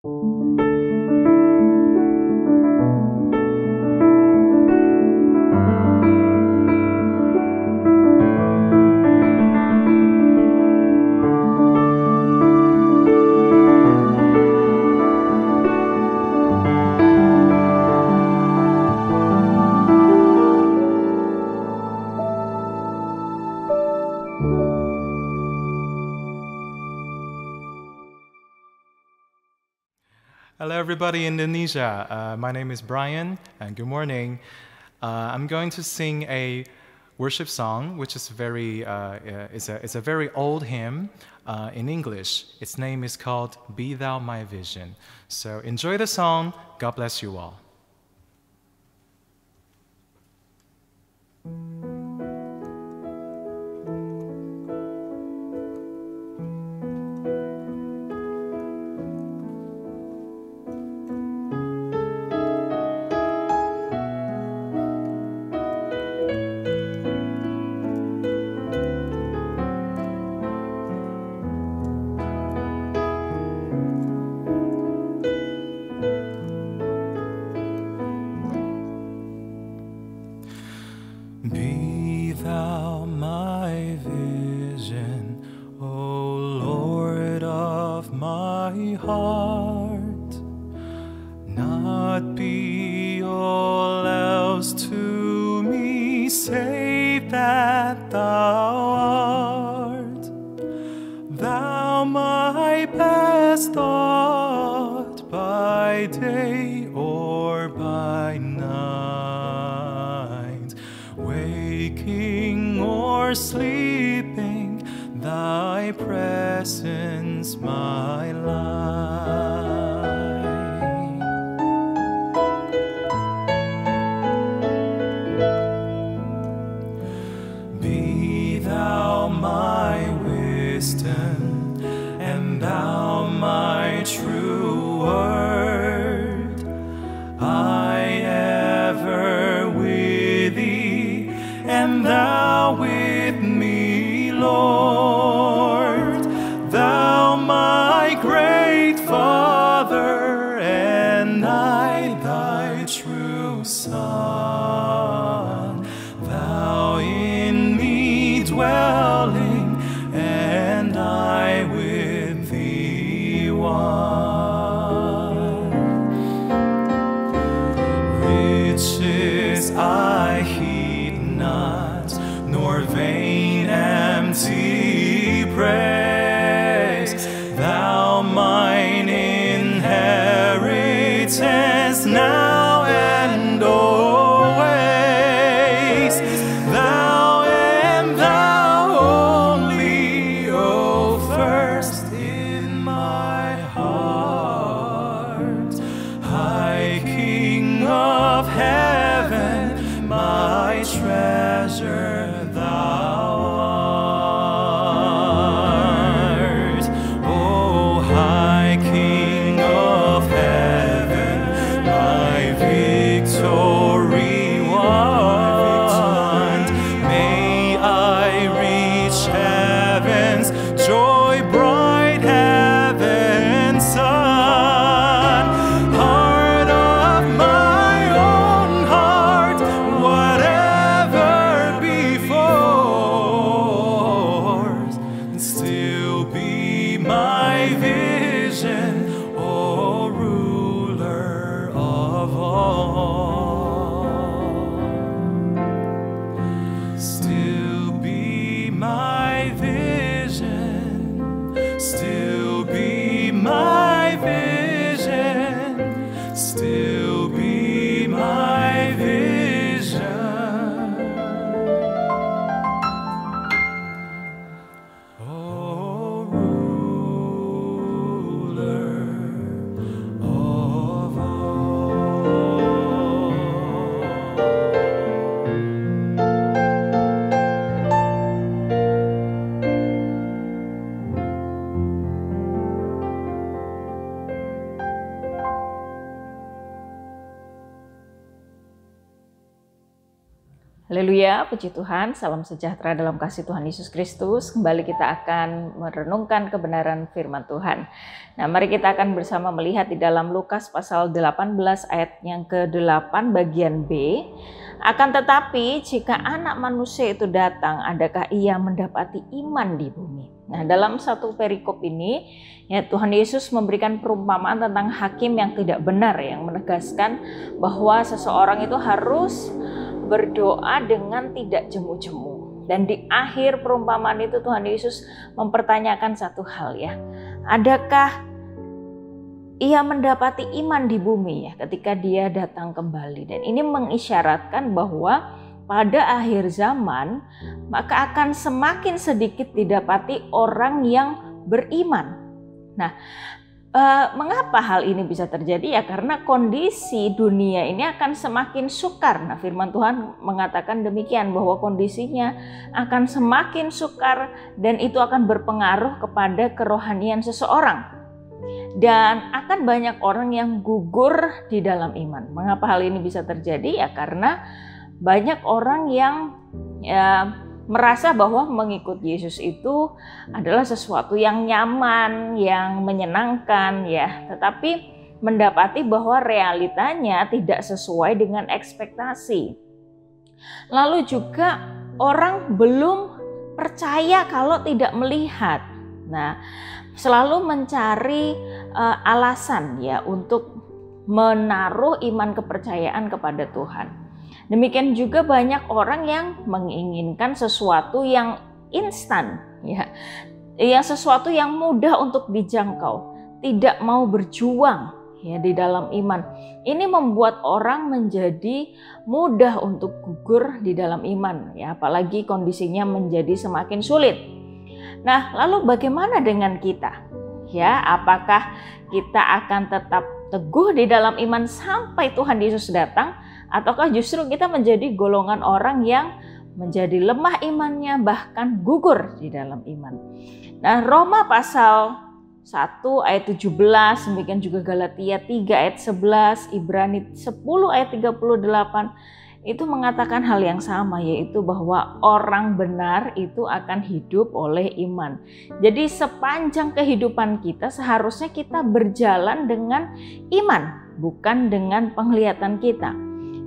Hello, everybody in Indonesia. My name is Brian, and good morning. I'm going to sing a worship song, which is it's a very old hymn in English. Its name is called "Be Thou My Vision." So enjoy the song. God bless you all. Be thou my vision, O Lord of my heart, not be all else to me save that thou art. Thou my best thought by day or by night, waking or sleeping, thy presence my light. Be thou my wisdom, and thou my true word. I ever with thee, and thou with me, Lord. Thou my great Father, and I thy true Son. Thou in me dwelling, and I with thee one. Haleluya, puji Tuhan, salam sejahtera dalam kasih Tuhan Yesus Kristus. Kembali kita akan merenungkan kebenaran firman Tuhan. Nah, mari kita akan bersama melihat di dalam Lukas pasal 18 ayat yang ke-8 bagian B. Akan tetapi jika anak manusia itu datang, adakah ia mendapati iman di bumi? Nah, dalam satu perikop ini, ya, Tuhan Yesus memberikan perumpamaan tentang hakim yang tidak benar, yang menegaskan bahwa seseorang itu harus berdoa dengan tidak jemu-jemu. Dan di akhir perumpamaan itu Tuhan Yesus mempertanyakan satu hal, ya. Adakah ia mendapati iman di bumi, ya, ketika dia datang kembali? Dan ini mengisyaratkan bahwa pada akhir zaman maka akan semakin sedikit didapati orang yang beriman. Nah, mengapa hal ini bisa terjadi? Ya karena kondisi dunia ini akan semakin sukar. Nah, firman Tuhan mengatakan demikian, bahwa kondisinya akan semakin sukar dan itu akan berpengaruh kepada kerohanian seseorang. Dan akan banyak orang yang gugur di dalam iman. Mengapa hal ini bisa terjadi? Ya karena banyak orang yang merasa bahwa mengikut Yesus itu adalah sesuatu yang nyaman, yang menyenangkan, ya. Tetapi mendapati bahwa realitanya tidak sesuai dengan ekspektasi. Lalu juga orang belum percaya kalau tidak melihat. Nah, selalu mencari alasan, ya, untuk menaruh iman kepercayaan kepada Tuhan. Demikian juga banyak orang yang menginginkan sesuatu yang instan, ya, sesuatu yang mudah untuk dijangkau, tidak mau berjuang, ya, di dalam iman. Ini membuat orang menjadi mudah untuk gugur di dalam iman, ya, apalagi kondisinya menjadi semakin sulit. Nah, lalu bagaimana dengan kita? Ya, apakah kita akan tetap teguh di dalam iman sampai Tuhan Yesus datang? Ataukah justru kita menjadi golongan orang yang menjadi lemah imannya, bahkan gugur di dalam iman? Nah, Roma pasal 1 ayat 17, demikian juga Galatia 3 ayat 11, Ibrani 10 ayat 38, itu mengatakan hal yang sama, yaitu bahwa orang benar itu akan hidup oleh iman. Jadi sepanjang kehidupan kita seharusnya kita berjalan dengan iman, bukan dengan penglihatan kita.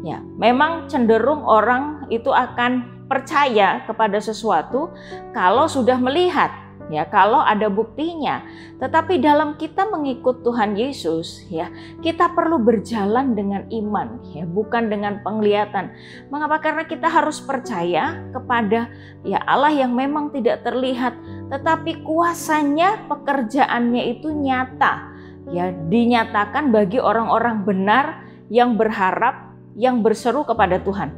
Ya, memang cenderung orang itu akan percaya kepada sesuatu kalau sudah melihat, ya, kalau ada buktinya. Tetapi dalam kita mengikut Tuhan Yesus, ya, kita perlu berjalan dengan iman, ya, bukan dengan penglihatan. Mengapa? Karena kita harus percaya kepada, ya, Allah yang memang tidak terlihat, tetapi kuasanya, pekerjaannya itu nyata, ya, dinyatakan bagi orang-orang benar yang berharap, yang berseru kepada Tuhan.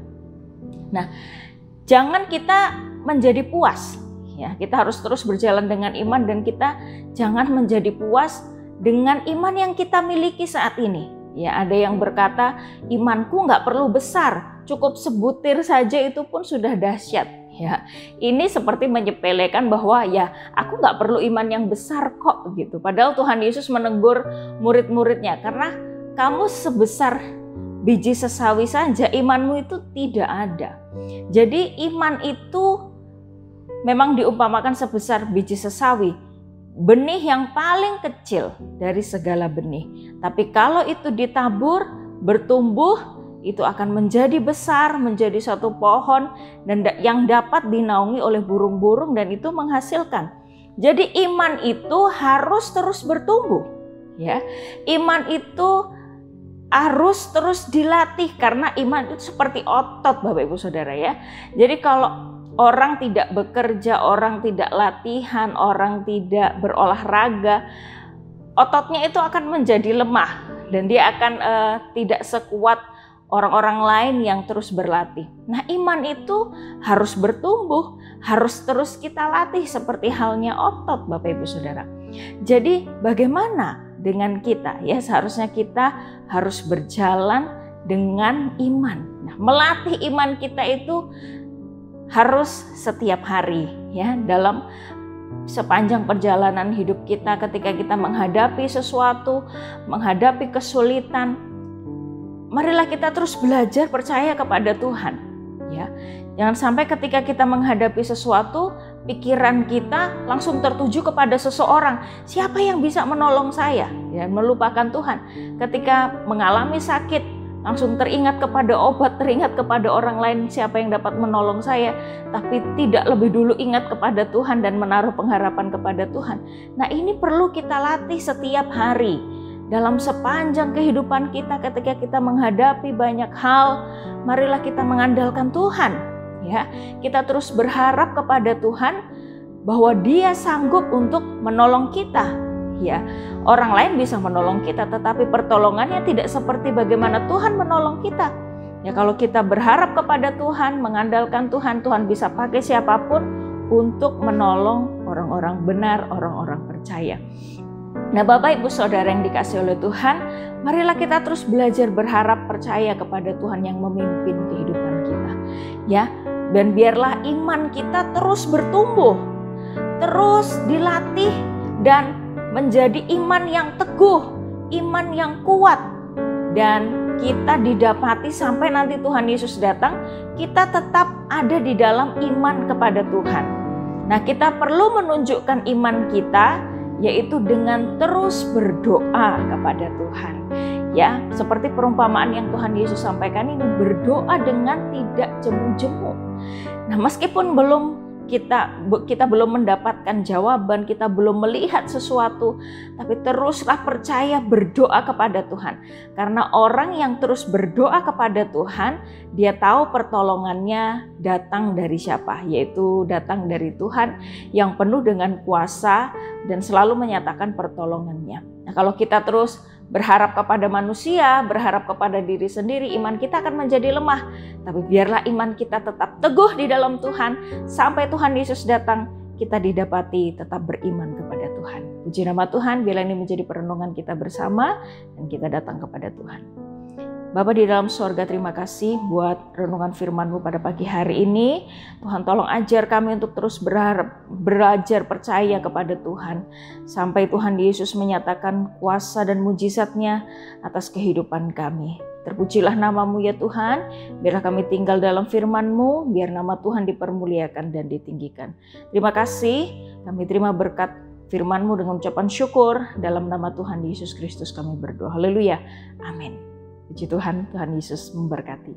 Nah, jangan kita menjadi puas, ya. Kita harus terus berjalan dengan iman dan kita jangan menjadi puas dengan iman yang kita miliki saat ini. Ya, ada yang berkata, imanku nggak perlu besar, cukup sebutir saja itu pun sudah dahsyat. Ya, ini seperti menyepelekan bahwa ya aku nggak perlu iman yang besar kok gitu. Padahal Tuhan Yesus menegur murid-muridnya, karena kamu sebesar biji sesawi saja, imanmu itu tidak ada. Jadi iman itu memang diumpamakan sebesar biji sesawi, benih yang paling kecil dari segala benih. Tapi kalau itu ditabur, bertumbuh, itu akan menjadi besar, menjadi satu pohon dan yang dapat dinaungi oleh burung-burung dan itu menghasilkan. Jadi iman itu harus terus bertumbuh, ya. Iman itu harus terus dilatih karena iman itu seperti otot, Bapak Ibu Saudara, ya. Jadi kalau orang tidak bekerja, orang tidak latihan, orang tidak berolahraga, ototnya itu akan menjadi lemah dan dia akan tidak sekuat orang-orang lain yang terus berlatih. Nah, iman itu harus bertumbuh, harus terus kita latih seperti halnya otot, Bapak Ibu Saudara. Jadi bagaimana dengan kita? Ya, seharusnya kita harus berjalan dengan iman. Nah, melatih iman kita itu harus setiap hari, ya, dalam sepanjang perjalanan hidup kita. Ketika kita menghadapi sesuatu, menghadapi kesulitan, marilah kita terus belajar percaya kepada Tuhan, Ya, jangan sampai ketika kita menghadapi sesuatu, pikiran kita langsung tertuju kepada seseorang. Siapa yang bisa menolong saya? Dan melupakan Tuhan. Ketika mengalami sakit, langsung teringat kepada obat, teringat kepada orang lain, siapa yang dapat menolong saya. Tapi tidak lebih dulu ingat kepada Tuhan dan menaruh pengharapan kepada Tuhan. Nah, ini perlu kita latih setiap hari. Dalam sepanjang kehidupan kita, ketika kita menghadapi banyak hal, marilah kita mengandalkan Tuhan. Ya, kita terus berharap kepada Tuhan bahwa Dia sanggup untuk menolong kita. Ya, orang lain bisa menolong kita, tetapi pertolongannya tidak seperti bagaimana Tuhan menolong kita. Ya, kalau kita berharap kepada Tuhan, mengandalkan Tuhan, Tuhan bisa pakai siapapun untuk menolong orang-orang benar, orang-orang percaya. Nah, Bapak Ibu Saudara yang dikasihi oleh Tuhan, marilah kita terus belajar berharap percaya kepada Tuhan yang memimpin kehidupan kita. Ya, dan biarlah iman kita terus bertumbuh, terus dilatih dan menjadi iman yang teguh, iman yang kuat. Dan kita didapati sampai nanti Tuhan Yesus datang, kita tetap ada di dalam iman kepada Tuhan. Nah, kita perlu menunjukkan iman kita, yaitu dengan terus berdoa kepada Tuhan. Ya, seperti perumpamaan yang Tuhan Yesus sampaikan ini, berdoa dengan tidak jemu-jemu. Nah, meskipun kita belum mendapatkan jawaban, kita belum melihat sesuatu, tapi teruslah percaya berdoa kepada Tuhan. Karena orang yang terus berdoa kepada Tuhan, dia tahu pertolongannya datang dari siapa, yaitu datang dari Tuhan yang penuh dengan kuasa dan selalu menyatakan pertolongannya. Nah, kalau kita terus berharap kepada manusia, berharap kepada diri sendiri, iman kita akan menjadi lemah. Tapi biarlah iman kita tetap teguh di dalam Tuhan. Sampai Tuhan Yesus datang, kita didapati tetap beriman kepada Tuhan. Puji nama Tuhan, bila ini menjadi perenungan kita bersama dan kita datang kepada Tuhan. Bapa di dalam sorga, terima kasih buat renungan firman-Mu pada pagi hari ini. Tuhan, tolong ajar kami untuk terus belajar percaya kepada Tuhan. Sampai Tuhan Yesus menyatakan kuasa dan mujizat-Nya atas kehidupan kami. Terpujilah nama-Mu ya Tuhan. Biarlah kami tinggal dalam firman-Mu, biar nama Tuhan dipermuliakan dan ditinggikan. Terima kasih, kami terima berkat firman-Mu dengan ucapan syukur. Dalam nama Tuhan Yesus Kristus kami berdoa. Haleluya. Amin. Puji Tuhan, Tuhan Yesus memberkati.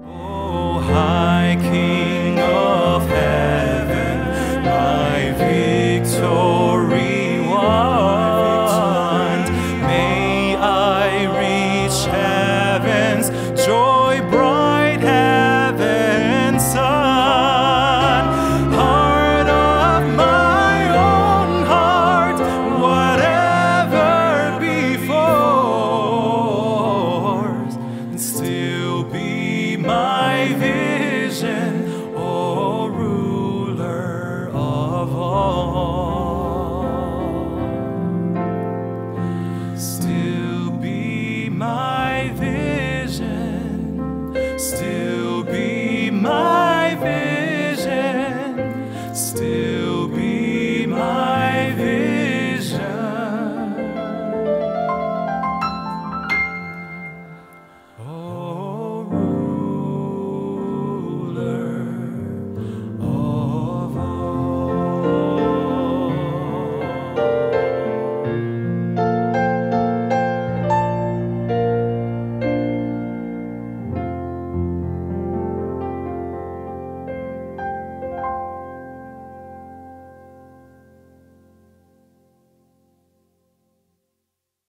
Oh, High King of Heaven, my victory won. May I reach heaven's joy, bright heaven's sun. Heart of my own heart, whatever before. Still be my vision, O ruler of all. Still